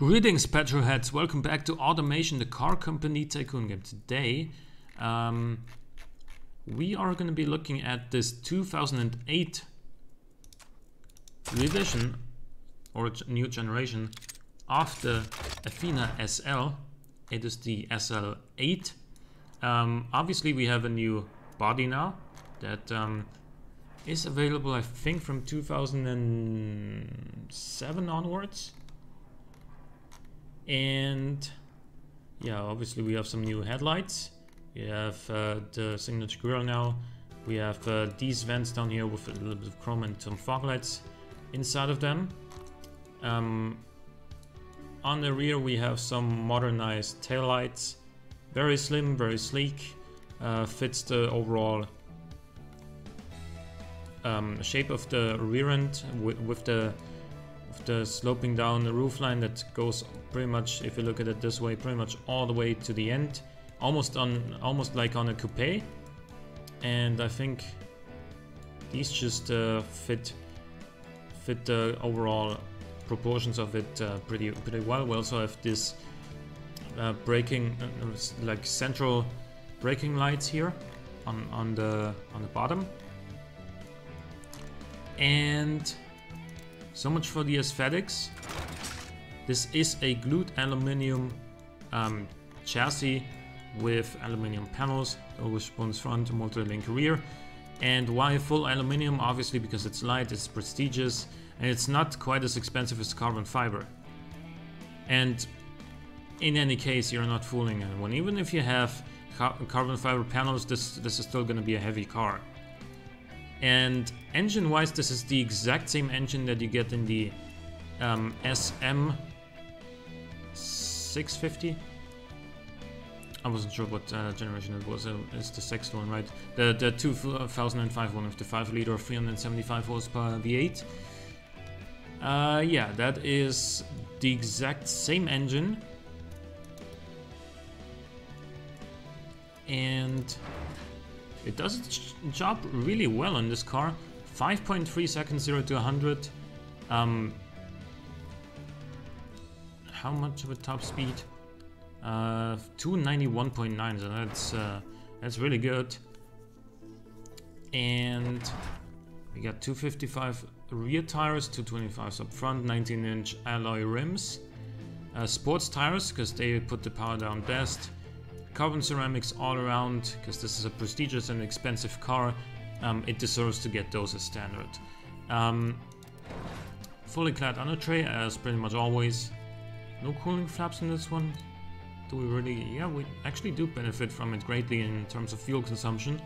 Greetings, petrolheads. Welcome back to Automation, the car company tycoon game. Today, we are going to be looking at this 2008 revision or new generation of the Athena SL. It is the SL8. Obviously, we have a new body now that is available, I think, from 2007 onwards. And yeah, obviously we have some new headlights. We have the signature grille now. We have these vents down here with a little bit of chrome and some fog lights inside of them. On the rear we have some modernized taillights. Very slim, very sleek. Fits the overall shape of the rear end with the sloping down the roofline that goes pretty much, if you look at it this way, pretty much all the way to the end, almost like on a coupe. And I think these just fit the overall proportions of it pretty well. We also have this braking, like central braking lights here on the bottom. And so much for the aesthetics. This is a glued aluminum chassis with aluminum panels, always spawns front, multi-link rear. And why full aluminum? Obviously because it's light, it's prestigious, and it's not quite as expensive as carbon fiber. And in any case, you're not fooling anyone. Even if you have carbon fiber panels, this is still going to be a heavy car. And engine-wise, this is the exact same engine that you get in the SM650. I wasn't sure what generation it was. It's the sixth one, right? The 2005 one with the 5-liter 375 horsepower V8. Yeah, that is the exact same engine. And it does its job really well on this car. 5.3 seconds 0 to 100. How much of a top speed? 291.9. So that's really good. And we got 255 rear tires, 225s up front, 19-inch alloy rims, sports tires because they put the power down best. Carbon ceramics all around, because this is a prestigious and expensive car. It deserves to get those as standard. Fully clad under tray, as pretty much always. No cooling flaps in this one. Do we really? Yeah, we actually do benefit from it greatly in terms of fuel consumption.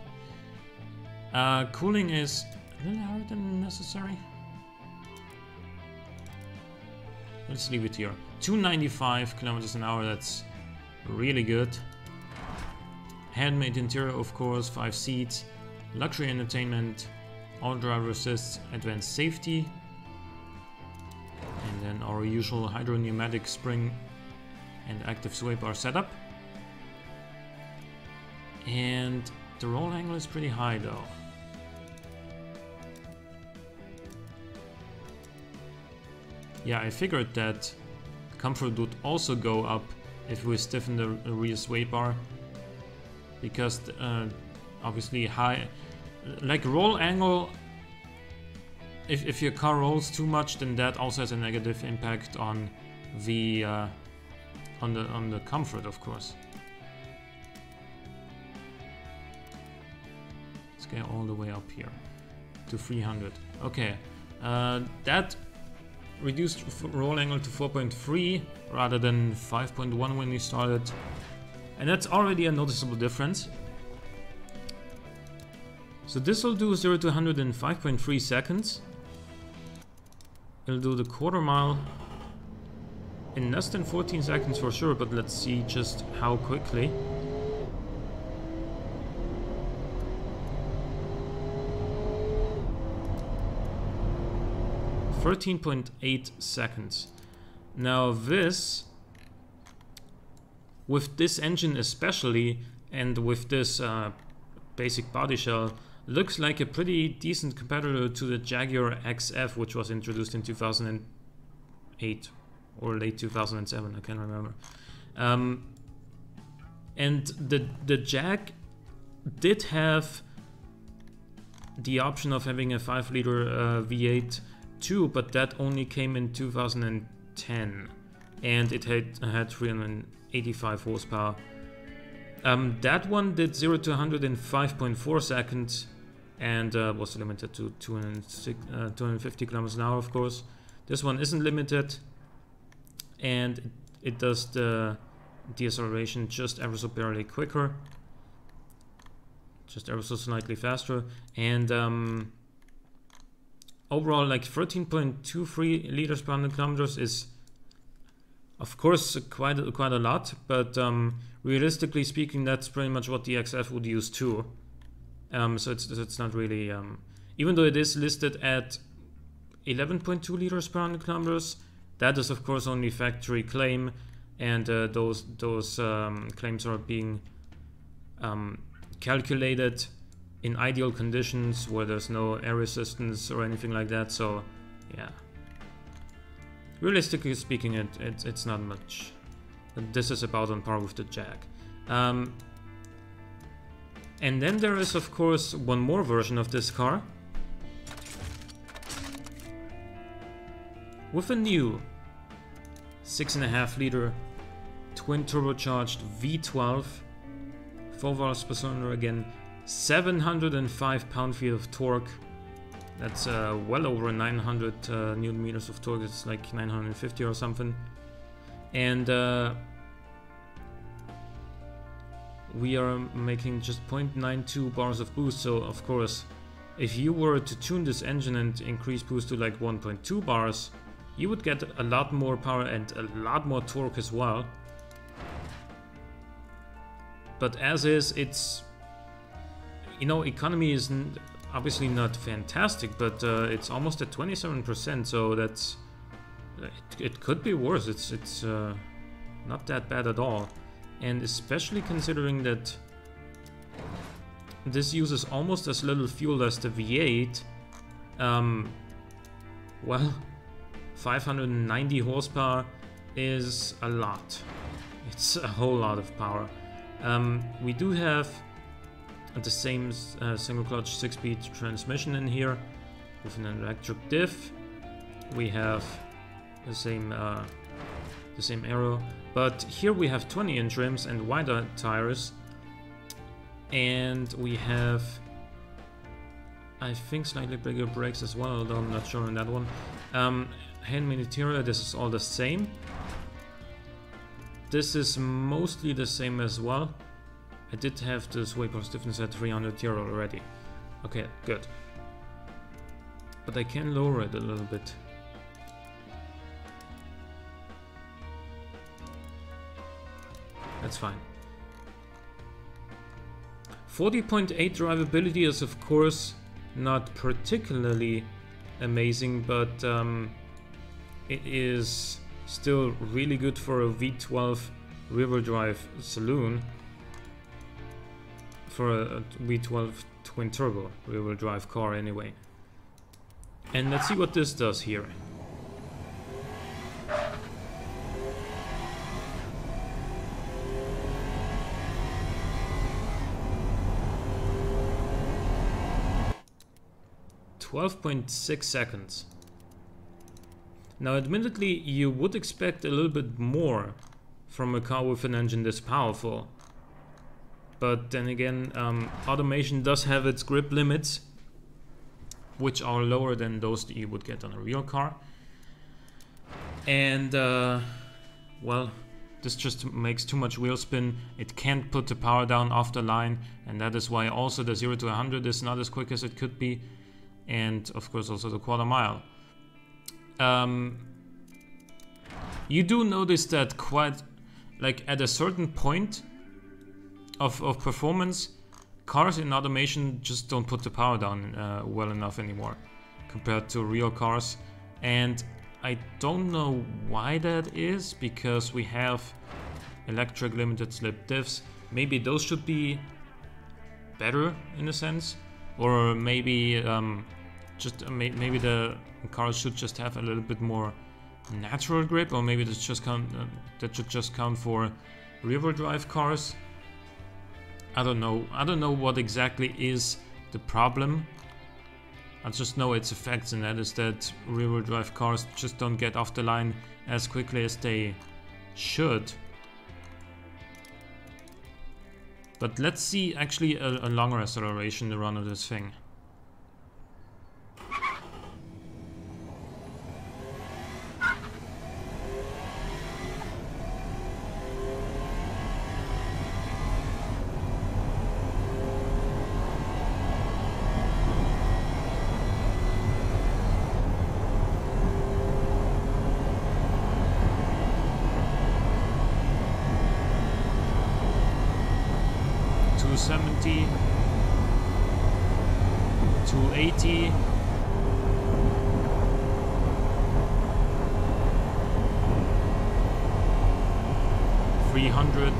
Cooling is a little higher than necessary. Let's leave it here. 295 kilometers an hour, that's really good. Handmade interior, of course, 5 seats, luxury entertainment, all driver assists, advanced safety, and then our usual hydro pneumatic spring and active sway bar setup. And the roll angle is pretty high though. Yeah, I figured that comfort would also go up if we stiffen the rear sway bar. Because obviously high, like roll angle, if your car rolls too much, then that also has a negative impact on the comfort, of course. Let's get all the way up here to 300. Okay, that reduced roll angle to 4.3 rather than 5.1 when we started. And that's already a noticeable difference. So this will do 0 to 100 in 5.3 seconds. It'll do the quarter mile in less than 14 seconds for sure, but let's see just how quickly. (13.8 seconds). Now this, with this engine especially, and with this basic body shell, looks like a pretty decent competitor to the Jaguar XF, which was introduced in 2008 or late 2007, I can't remember. And the Jag did have the option of having a 5-liter V8 too, but that only came in 2010, and it had 385 horsepower. That one did 0 to 100 in 5.4 seconds, and was limited to 250 kilometers an hour, of course. This one isn't limited, and it does the deceleration just ever so barely quicker, just ever so slightly faster, and overall, like 13.23 liters per 100 kilometers is, of course, quite a lot, but realistically speaking, that's pretty much what the XF would use too. So it's not really, even though it is listed at 11.2 liters per 100 kilometers, that is of course only factory claim, and those claims are being calculated in ideal conditions where there's no air resistance or anything like that. So yeah, realistically speaking, it's not much. This is about on par with the Jag. And then there is of course one more version of this car with a new 6.5 liter twin turbocharged V12, 4 valves per cylinder again, 705 pound-feet of torque. That's well over 900 newton meters of torque. It's like 950 or something. And we are making just 0.92 bars of boost. So of course, if you were to tune this engine and increase boost to like 1.2 bars, you would get a lot more power and a lot more torque as well. But as is, it's, you know, economy is obviously not fantastic, but it's almost at 27%, so that's, it could be worse. It's not that bad at all, and especially considering that this uses almost as little fuel as the V8. Well, 590 horsepower is a lot. It's a whole lot of power. We do have the same single clutch 6-speed transmission in here with an electric diff. We have the same aero, but here we have 20-inch rims and wider tires, and we have, I think, slightly bigger brakes as well, although I'm not sure on that one. Handmade material, this is all the same. This is mostly the same as well. I did have the sway bar stiffness at 300 here already. Okay, good. But I can lower it a little bit. That's fine. 40.8 drivability is of course not particularly amazing, but it is still really good for a V12 rear-wheel drive saloon, for a V12 twin turbo rear-wheel drive car anyway. And let's see what this does here. .6 seconds. Now admittedly, you would expect a little bit more from a car with an engine this powerful, but then again, automation does have its grip limits, which are lower than those that you would get on a real car. And well, this just makes too much wheel spin. It can't put the power down off the line, and that is why also the 0 to 100 is not as quick as it could be, and of course also the quarter mile. You do notice that quite, like at a certain point of performance, cars in automation just don't put the power down well enough anymore compared to real cars. And I don't know why that is, because we have electric limited slip diffs. Maybe those should be better in a sense, or maybe maybe the cars should just have a little bit more natural grip, or maybe that's just count, that should just count for rear-wheel drive cars. I don't know. I don't know what exactly is the problem. I just know its effects, and that is that rear-wheel drive cars just don't get off the line as quickly as they should. But let's see actually a longer acceleration run of this thing. $270, $280, $300.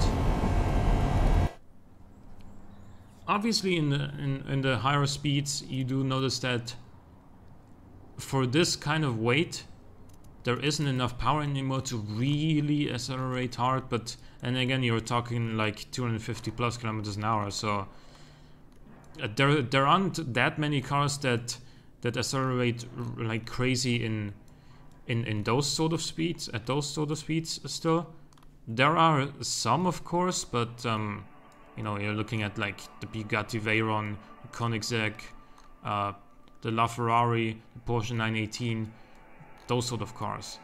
Obviously, in the higher speeds, you do notice that for this kind of weight, there isn't enough power anymore to really accelerate hard. But and again, you're talking like 250 plus kilometers an hour, so there aren't that many cars that accelerate like crazy in those sort of speeds, at those sort of speeds. Still, there are some, of course, but you know, you're looking at like the Bugatti Veyron, Koenigsegg, the LaFerrari, the Porsche 918, those sort of cars.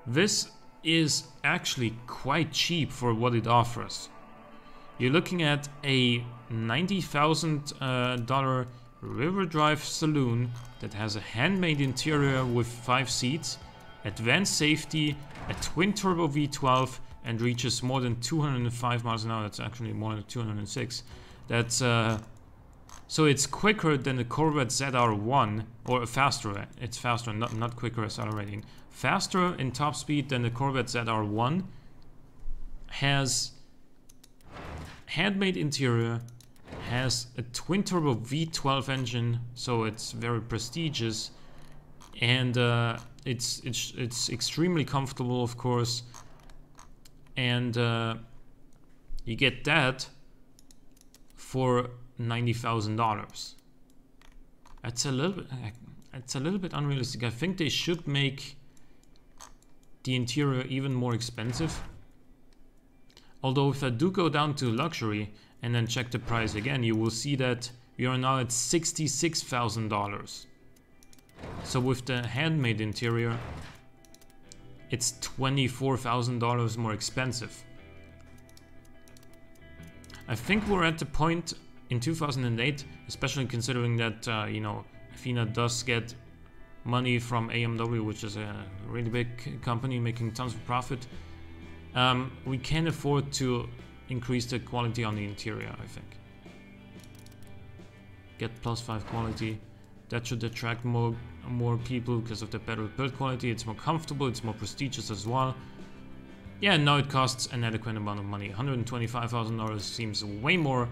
This is actually quite cheap for what it offers. You're looking at a $90,000 rear-wheel drive saloon that has a handmade interior with 5 seats, advanced safety, a twin-turbo V12, and reaches more than 205 miles an hour. That's actually more than 206. That's so it's quicker than the Corvette ZR1, or faster. It's faster, not quicker accelerating. Faster in top speed than the Corvette ZR1. Has handmade interior, has a twin-turbo V12 engine, so it's very prestigious, and it's extremely comfortable, of course, and you get that for $90,000. It's a little bit unrealistic. I think they should make the interior even more expensive. Although if I do go down to luxury and then check the price again, you will see that we are now at $66,000. So with the handmade interior, it's $24,000 more expensive. I think we're at the point in 2008, especially considering that you know, Athena does get money from AMW, which is a really big company making tons of profit. We can afford to increase the quality on the interior, I think. Get +5 quality. That should attract more people because of the better build quality. It's more comfortable, it's more prestigious as well. Yeah, now it costs an adequate amount of money. $125,000 seems way more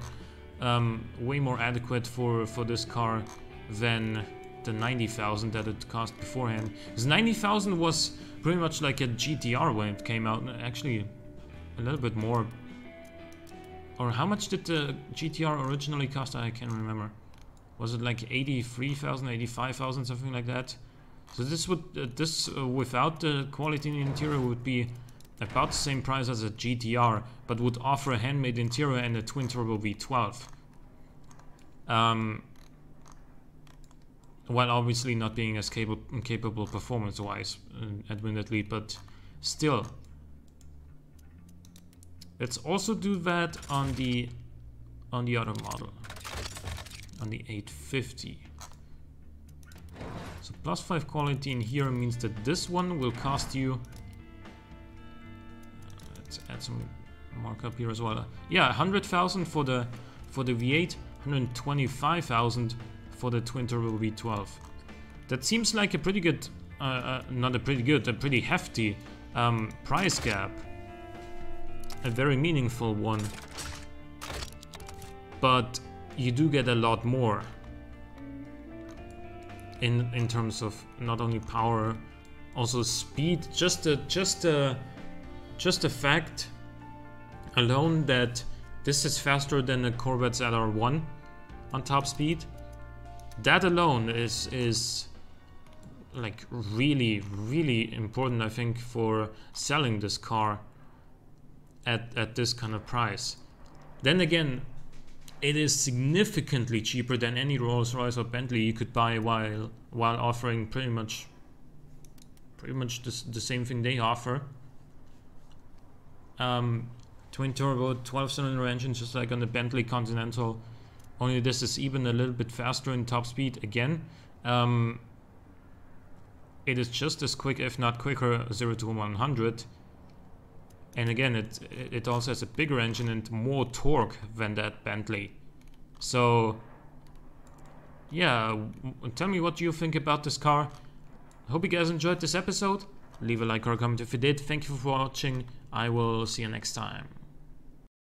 adequate for this car than the $90,000 that it cost beforehand. Because $90,000 was pretty much like a GTR when it came out. Actually, a little bit more. Or how much did the GTR originally cost? I can't remember. Was it like 83,000, 85,000, something like that? So this would without the quality in the interior would be about the same price as a GTR, but would offer a handmade interior and a twin-turbo V12. While obviously not being as capable performance-wise, admittedly, but still. Let's also do that on the other model, on the 850. So +5 quality in here means that this one will cost you. Let's add some markup here as well. Yeah, 100,000 for the V8, 125,000 for the twin-turbo V12. That seems like a pretty good, not a pretty good, a pretty hefty price gap. A very meaningful one. But you do get a lot more. in terms of not only power, also speed. Just the fact alone that this is faster than the Corvette's LR1 on top speed, that alone is like really important, I think, for selling this car at this kind of price. Then again, it is significantly cheaper than any Rolls-Royce or Bentley you could buy while offering pretty much the same thing they offer. Twin turbo 12-cylinder engine, just like on the Bentley Continental, only this is even a little bit faster in top speed again. It is just as quick, if not quicker, 0 to 100. And again, it also has a bigger engine and more torque than that Bentley. So yeah, tell me what you think about this car. I hope you guys enjoyed this episode. Leave a like or a comment if you did. Thank you for watching. I will see you next time.